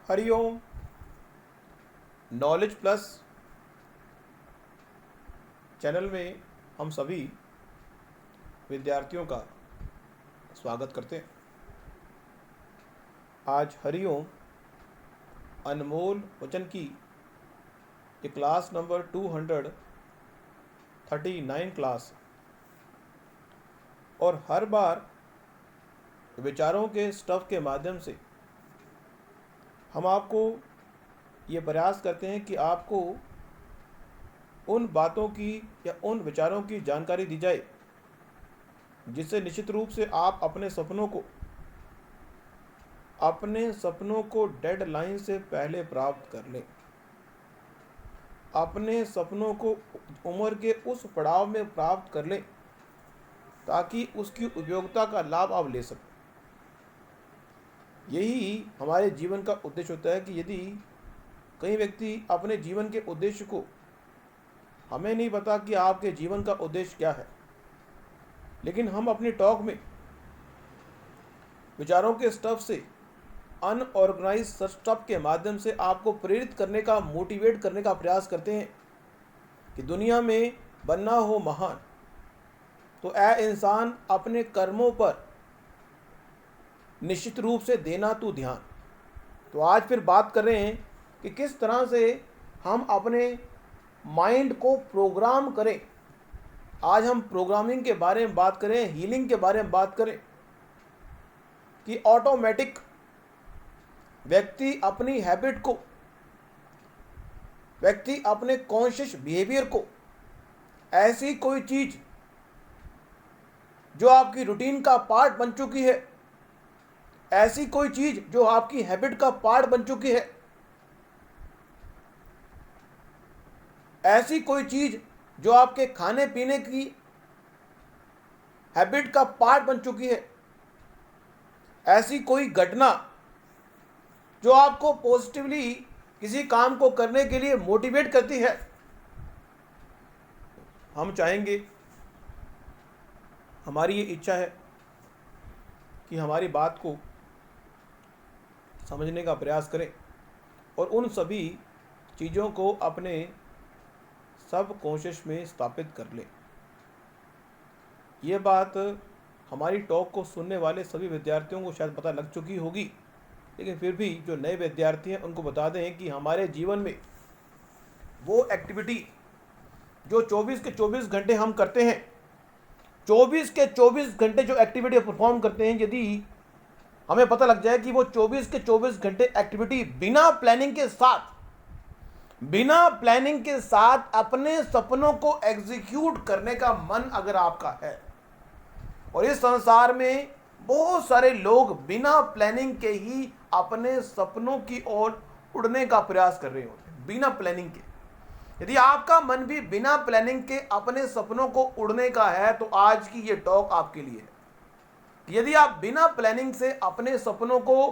Hariom. Knowledge plus channel में हम सभी विद्यार्थियों का स्वागत करते हैं। आज हरिओम अनमोल वचन की ये क्लास नंबर 239 क्लास, और हर बार विचारों के स्टफ के माध्यम से हम आपको ये प्रयास करते हैं कि आपको उन बातों की या उन विचारों की जानकारी दी जाए जिससे निश्चित रूप से आप अपने सपनों को डेडलाइन से पहले प्राप्त कर लें, अपने सपनों को उम्र के उस पड़ाव में प्राप्त कर लें ताकि उसकी उपयोगिता का लाभ आप ले सकें। यही हमारे जीवन का उद्देश्य होता है कि यदि कई व्यक्ति अपने जीवन के उद्देश्य को, हमें नहीं पता कि आपके जीवन का उद्देश्य क्या है, लेकिन हम अपनी टॉक में विचारों के स्टफ से, अनऑर्गेनाइज स्टफ के माध्यम से आपको प्रेरित करने का, मोटिवेट करने का प्रयास करते हैं कि दुनिया में बनना हो महान तो ऐ इंसान अपने कर्मों पर निश्चित रूप से देना तू ध्यान। तो आज फिर बात कर रहे हैं कि किस तरह से हम अपने माइंड को प्रोग्राम करें। आज हम प्रोग्रामिंग के बारे में बात करें, हीलिंग के बारे में बात करें कि ऑटोमेटिक व्यक्ति अपनी हैबिट को, व्यक्ति अपने कॉन्शियस बिहेवियर को, ऐसी कोई चीज जो आपकी रूटीन का पार्ट बन चुकी है, ऐसी कोई चीज जो आपकी हैबिट का पार्ट बन चुकी है, ऐसी कोई चीज जो आपके खाने पीने की हैबिट का पार्ट बन चुकी है, ऐसी कोई घटना जो आपको पॉजिटिवली किसी काम को करने के लिए मोटिवेट करती है। हम चाहेंगे, हमारी ये इच्छा है कि हमारी बात को समझने का प्रयास करें और उन सभी चीज़ों को अपने सब कॉन्शियस में स्थापित कर लें। ये बात हमारी टॉक को सुनने वाले सभी विद्यार्थियों को शायद पता लग चुकी होगी, लेकिन फिर भी जो नए विद्यार्थी हैं उनको बता दें कि हमारे जीवन में वो एक्टिविटी जो 24 के 24 घंटे हम करते हैं, 24 के 24 घंटे जो एक्टिविटी परफॉर्म करते हैं, यदि हमें पता लग जाए कि वो 24 के 24 घंटे एक्टिविटी बिना प्लानिंग के साथ अपने सपनों को एग्जीक्यूट करने का मन अगर आपका है, और इस संसार में बहुत सारे लोग बिना प्लानिंग के ही अपने सपनों की ओर उड़ने का प्रयास कर रहे होते हैं, बिना प्लानिंग के। यदि आपका मन भी बिना प्लानिंग के अपने सपनों को उड़ने का है तो आज की ये टॉक आपके लिए है। यदि आप बिना प्लानिंग से अपने सपनों को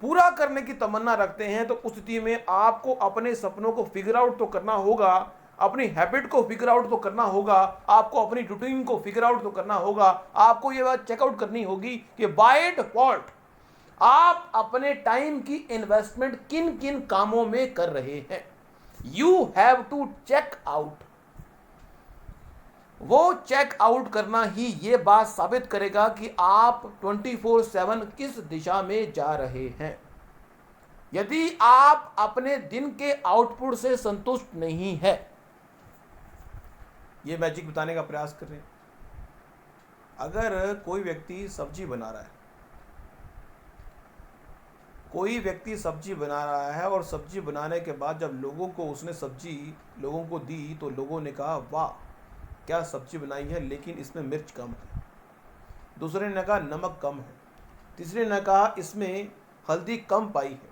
पूरा करने की तमन्ना रखते हैं तो उस स्थिति में आपको अपने सपनों को फिगर आउट तो करना होगा, अपनी हैबिट को फिगर आउट तो करना होगा, आपको अपनी रूटीन को फिगर आउट तो करना होगा। आपको यह बात चेकआउट करनी होगी कि बाय डिफॉल्ट आप अपने टाइम की इन्वेस्टमेंट किन किन कामों में कर रहे हैं। You have to check out. वो चेक आउट करना ही ये बात साबित करेगा कि आप 24/7 किस दिशा में जा रहे हैं। यदि आप अपने दिन के आउटपुट से संतुष्ट नहीं है, ये मैजिक बताने का प्रयास कर रहे हैं। अगर कोई व्यक्ति सब्जी बना रहा है, और सब्जी बनाने के बाद जब लोगों को उसने सब्जी लोगों को दी तो लोगों ने कहा वाह क्या सब्जी बनाई है, लेकिन इसमें मिर्च कम है। दूसरे ने कहा नमक कम है। तीसरे ने कहा इसमें हल्दी कम पाई है।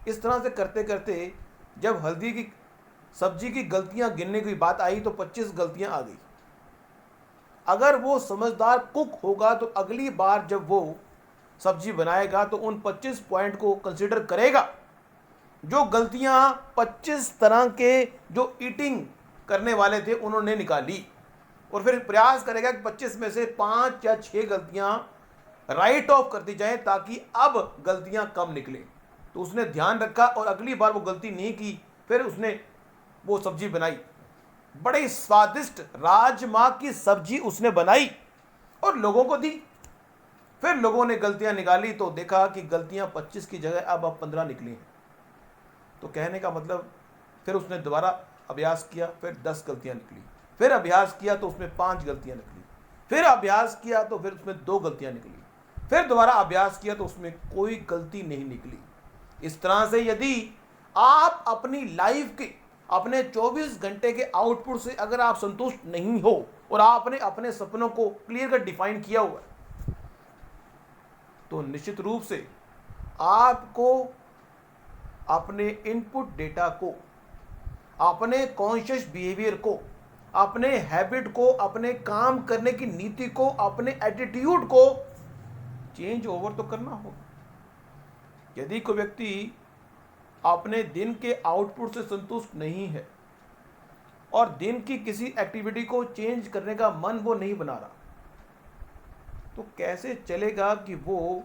इस तरह से करते करते जब सब्जी की गलतियां गिनने की बात आई तो 25 गलतियां आ गई। अगर वो समझदार कुक होगा तो अगली बार जब वो सब्जी बनाएगा तो उन 25 पॉइंट को कंसीडर करेगा। जो गलतियां 25 तरह के जो ईटिंग करने वाले थे उन्होंने निकाली, और फिर प्रयास करेगा कि 25 में से 5 या 6 गलतियां राइट ऑफ कर दी जाए ताकि अब गलतियां कम निकले। तो उसने ध्यान रखा और अगली बार वो गलती नहीं की। फिर उसने वो सब्जी बनाई, बड़ी स्वादिष्ट राजमा की सब्जी उसने बनाई और लोगों को दी। फिर लोगों ने गलतियां निकाली तो देखा कि गलतियां 25 की जगह अब 15 निकली हैं। तो कहने का मतलब, फिर उसने दोबारा अभ्यास किया, फिर 10 गलतियां निकली। फिर अभ्यास किया तो उसमें 5 गलतियां निकली। फिर अभ्यास किया तो फिर उसमें 2 गलतियां निकली। फिर दोबारा अभ्यास किया तो उसमें कोई गलती नहीं निकली। इस तरह से यदि आप अपनी लाइफ के अपने 24 घंटे के आउटपुट से अगर आप संतुष्ट नहीं हो और आपने अपने सपनों को क्लियर कर डिफाइन किया हुआ है, तो निश्चित रूप से आपको अपने इनपुट डेटा को, अपने कॉन्शियस बिहेवियर को, अपने हैबिट को, अपने काम करने की नीति को, अपने एटीट्यूड को चेंज ओवर तो करना होगा। यदि कोई व्यक्ति अपने दिन के आउटपुट से संतुष्ट नहीं है और दिन की किसी एक्टिविटी को चेंज करने का मन वो नहीं बना रहा, तो कैसे चलेगा कि वो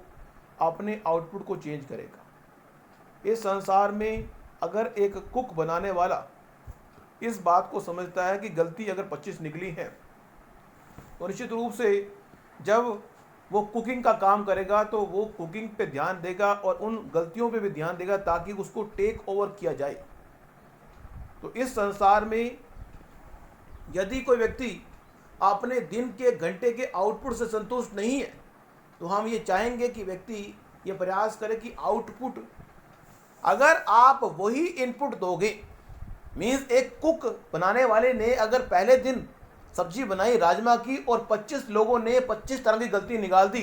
अपने आउटपुट को चेंज करेगा। इस संसार में अगर एक कुक बनाने वाला इस बात को समझता है कि गलती अगर 25 निकली है, तो निश्चित रूप से जब वो कुकिंग का काम करेगा तो वो कुकिंग पे ध्यान देगा और उन गलतियों पे भी ध्यान देगा ताकि उसको टेक ओवर किया जाए। तो इस संसार में यदि कोई व्यक्ति अपने दिन के घंटे के आउटपुट से संतुष्ट नहीं है, तो हम ये चाहेंगे कि व्यक्ति ये प्रयास करे कि आउटपुट, अगर आप वही इनपुट दोगे, मीन्स एक कुक बनाने वाले ने अगर पहले दिन सब्जी बनाई राजमा की और 25 लोगों ने 25 तरह की गलती निकाल दी,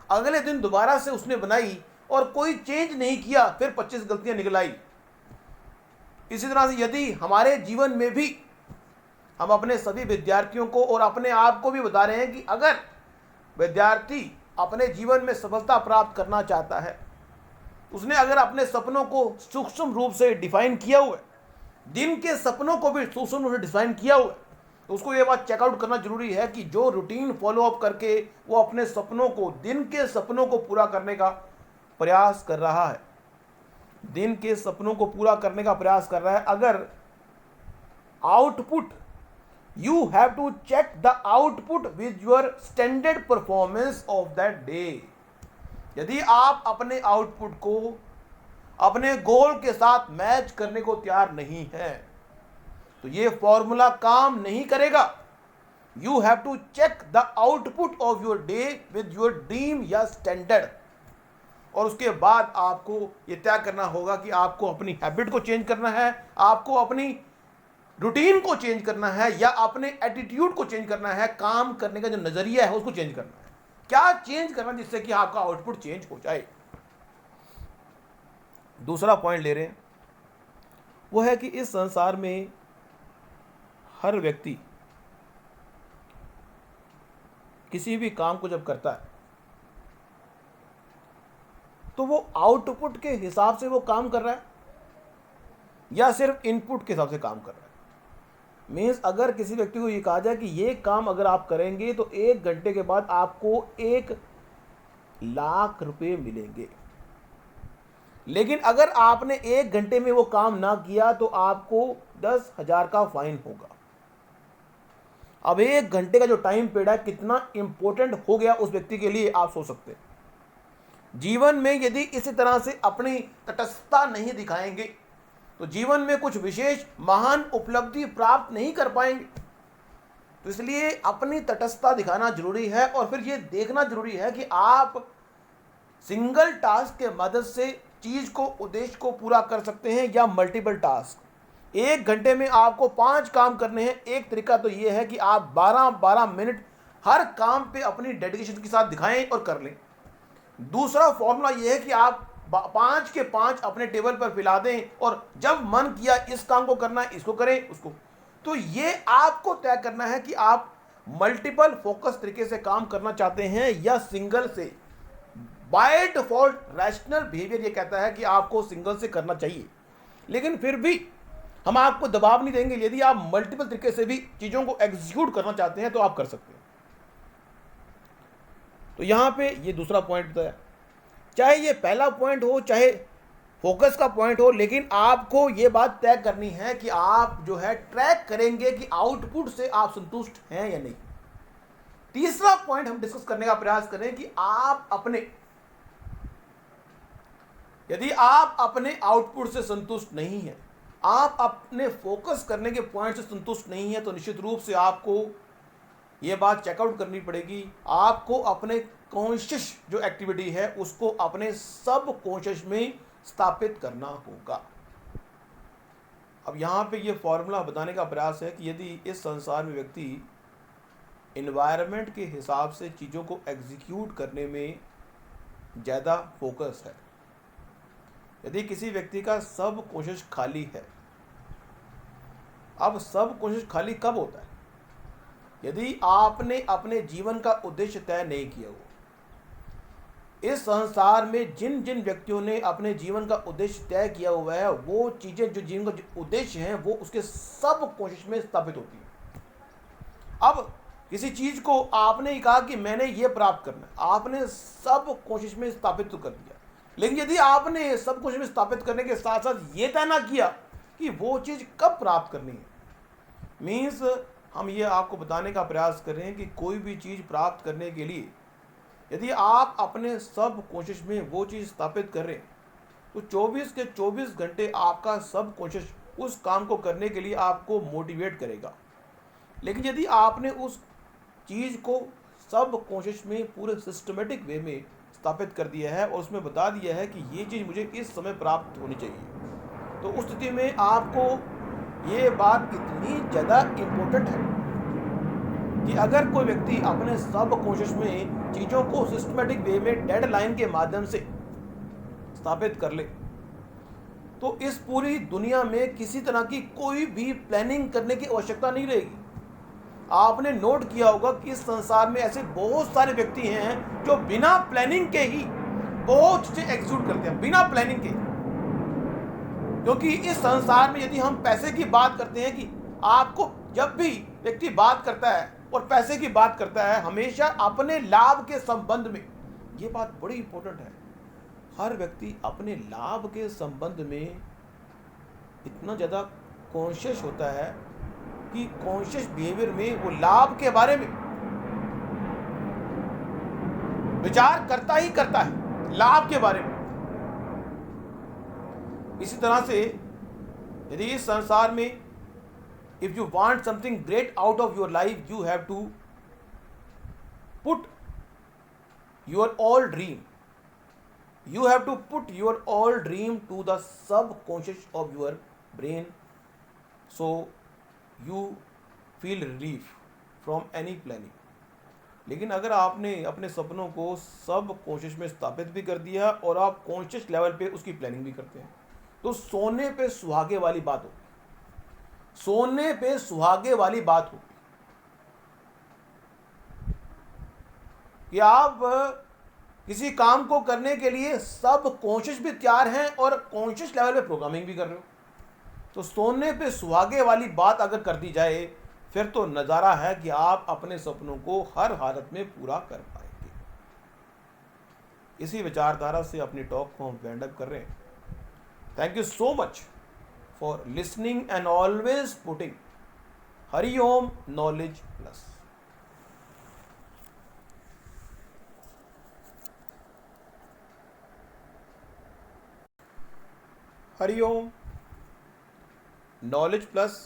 अगले दिन दोबारा से उसने बनाई और कोई चेंज नहीं किया, फिर 25 गलतियां निकलाई। इसी तरह से यदि हमारे जीवन में भी हम अपने सभी विद्यार्थियों को और अपने आप को भी बता रहे हैं कि अगर विद्यार्थी अपने जीवन में सफलता प्राप्त करना चाहता है, उसने अगर अपने सपनों को सूक्ष्म रूप से डिफाइन किया हुआ है, दिन के सपनों को भी सूक्ष्म रूप से डिफाइन किया हुआ है, तो उसको ये बात चेकआउट करना जरूरी है कि जो रूटीन फॉलो अप करके वो अपने सपनों को, दिन के सपनों को पूरा करने का प्रयास कर रहा है, दिन के सपनों को पूरा करने का प्रयास कर रहा है। अगर output, you have to check the output with your standard performance of that day. यदि आप अपने आउटपुट को अपने गोल के साथ मैच करने को तैयार नहीं है, तो ये फॉर्मूला काम नहीं करेगा। You have to check the output of your day with your dream या स्टैंडर्ड, और उसके बाद आपको ये तय करना होगा कि आपको अपनी हैबिट को चेंज करना है, आपको अपनी रूटीन को चेंज करना है, या अपने एटीट्यूड को चेंज करना है, काम करने का जो नजरिया है उसको चेंज करना है। क्या चेंज करना जिससे कि आपका आउटपुट चेंज हो जाए। दूसरा पॉइंट ले रहे हैं, वो है कि इस संसार में हर व्यक्ति किसी भी काम को जब करता है तो वो आउटपुट के हिसाब से वो काम कर रहा है या सिर्फ इनपुट के हिसाब से काम कर रहा है। मीन्स अगर किसी व्यक्ति को ये कहा जाए कि ये काम अगर आप करेंगे तो 1 घंटे के बाद आपको 1 लाख रुपए मिलेंगे, लेकिन अगर आपने 1 घंटे में वो काम ना किया तो आपको 10,000 का फाइन होगा। अब 1 घंटे का जो टाइम पीरियड है कितना इंपॉर्टेंट हो गया उस व्यक्ति के लिए, आप सोच सकते हैं। जीवन में यदि इसी तरह से अपनी तटस्थता नहीं दिखाएंगे तो जीवन में कुछ विशेष महान उपलब्धि प्राप्त नहीं कर पाएंगे। तो इसलिए अपनी तटस्थता दिखाना जरूरी है और फिर ये देखना जरूरी है कि आप सिंगल टास्क के मदद से चीज को, उद्देश्य को पूरा कर सकते हैं या मल्टीपल टास्क। 1 घंटे में आपको 5 काम करने हैं। एक तरीका तो ये है कि आप 12-12 मिनट हर काम पे अपनी डेडिकेशन के साथ दिखाएं और कर लें। दूसरा फॉर्मूला ये है कि आप 5 के 5 अपने टेबल पर फैला दें और जब मन किया इस काम को करना है, इसको करें, उसको। तो ये आपको तय करना है कि आप मल्टीपल फोकस तरीके से काम करना चाहते हैं या सिंगल से। बाय डिफॉल्ट रैशनल बिहेवियर ये कहता है कि आपको सिंगल से करना चाहिए, लेकिन फिर भी हम आपको दबाव नहीं देंगे। यदि आप मल्टीपल तरीके से भी चीजों को एग्जीक्यूट करना चाहते हैं तो आप कर सकते हैं। तो यहां पे ये दूसरा पॉइंट बताया, चाहे ये पहला पॉइंट हो चाहे फोकस का पॉइंट हो, लेकिन आपको ये बात तय करनी है कि आप जो है ट्रैक करेंगे कि आउटपुट से आप संतुष्ट हैं या नहीं। तीसरा पॉइंट हम डिस्कस करने का प्रयास करें कि यदि आप अपने आउटपुट से संतुष्ट नहीं हैं, आप अपने फोकस करने के पॉइंट से संतुष्ट नहीं है, तो निश्चित रूप से आपको यह बात चेकआउट करनी पड़ेगी। आपको अपने कॉन्शियस जो एक्टिविटी है उसको अपने सब कॉन्शियस में स्थापित करना होगा। अब यहाँ पे ये फॉर्मूला बताने का प्रयास है कि यदि इस संसार में व्यक्ति इन्वायरमेंट के हिसाब से चीज़ों को एग्जीक्यूट करने में ज़्यादा फोकस है, यदि किसी व्यक्ति का सब कॉन्शियस खाली है, अब सब कॉन्शियस खाली कब होता है? यदि आपने अपने जीवन का उद्देश्य तय नहीं किया हो। इस संसार में जिन जिन व्यक्तियों ने अपने जीवन का उद्देश्य तय किया हुआ है, वो चीज़ें जो जीवन का उद्देश्य हैं वो उसके सब कॉन्शियस में स्थापित होती हैं। अब किसी चीज़ को आपने ही कहा कि मैंने ये प्राप्त करना है, आपने सब कॉन्शियस में स्थापित तो कर दिया, लेकिन यदि आपने सब कॉन्शियस में स्थापित करने के साथ साथ ये तय ना किया कि वो चीज़ कब प्राप्त करनी है, मीन्स हम ये आपको बताने का प्रयास कर रहे हैं कि कोई भी चीज़ प्राप्त करने के लिए यदि आप अपने सब कॉन्शियस में वो चीज़ स्थापित कर रहे हैं, तो 24 के 24 घंटे आपका सब कॉन्शियस उस काम को करने के लिए आपको मोटिवेट करेगा। लेकिन यदि आपने उस चीज़ को सब कॉन्शियस में पूरे सिस्टमेटिक वे में स्थापित कर दिया है और उसमें बता दिया है कि ये चीज़ मुझे इस समय प्राप्त होनी चाहिए, तो उस स्थिति में आपको ये बात इतनी ज़्यादा इम्पोर्टेंट है कि अगर कोई व्यक्ति अपने सब कॉन्शियस में चीज़ों को सिस्टमेटिक वे में डेडलाइन के माध्यम से स्थापित कर ले, तो इस पूरी दुनिया में किसी तरह की कोई भी प्लानिंग करने की आवश्यकता नहीं रहेगी। आपने नोट किया होगा कि इस संसार में ऐसे बहुत सारे व्यक्ति हैं जो बिना प्लानिंग के ही बहुत चीज़ें एग्जीक्यूट करते हैं, बिना प्लानिंग के। क्योंकि इस संसार में यदि हम पैसे की बात करते हैं कि आपको जब भी व्यक्ति बात करता है और पैसे की बात करता है, हमेशा अपने लाभ के संबंध में, ये बात बड़ी इंपॉर्टेंट है, हर व्यक्ति अपने लाभ के संबंध में इतना ज़्यादा कॉन्शियस होता है कि कॉन्शियस बिहेवियर में वो लाभ के बारे में विचार करता ही करता है, लाभ के बारे में। इसी तरह से यदि इस संसार में if you want something great out of your life, you have to put your all dream, you have to put your all dream to the subconscious of your brain, so you feel relief from any planning. लेकिन अगर आपने अपने सपनों को सब conscious में स्थापित भी कर दिया और आप कॉन्शियस लेवल पे उसकी प्लानिंग भी करते हैं, तो सोने पे सुहागे वाली बात होगी, सोने पे सुहागे वाली बात होगी कि आप किसी काम को करने के लिए सब कॉन्शियस भी तैयार हैं और कॉन्शियस लेवल पे प्रोग्रामिंग भी कर रहे हो। तो सोने पे सुहागे वाली बात अगर कर दी जाए, फिर तो नज़ारा है कि आप अपने सपनों को हर हालत में पूरा कर पाएंगे। इसी विचारधारा से अपनी टॉक को हम वाइंड अप कर रहे हैं। Thank you so much for listening and always putting Hari Om Knowledge Plus. Hari Om Knowledge Plus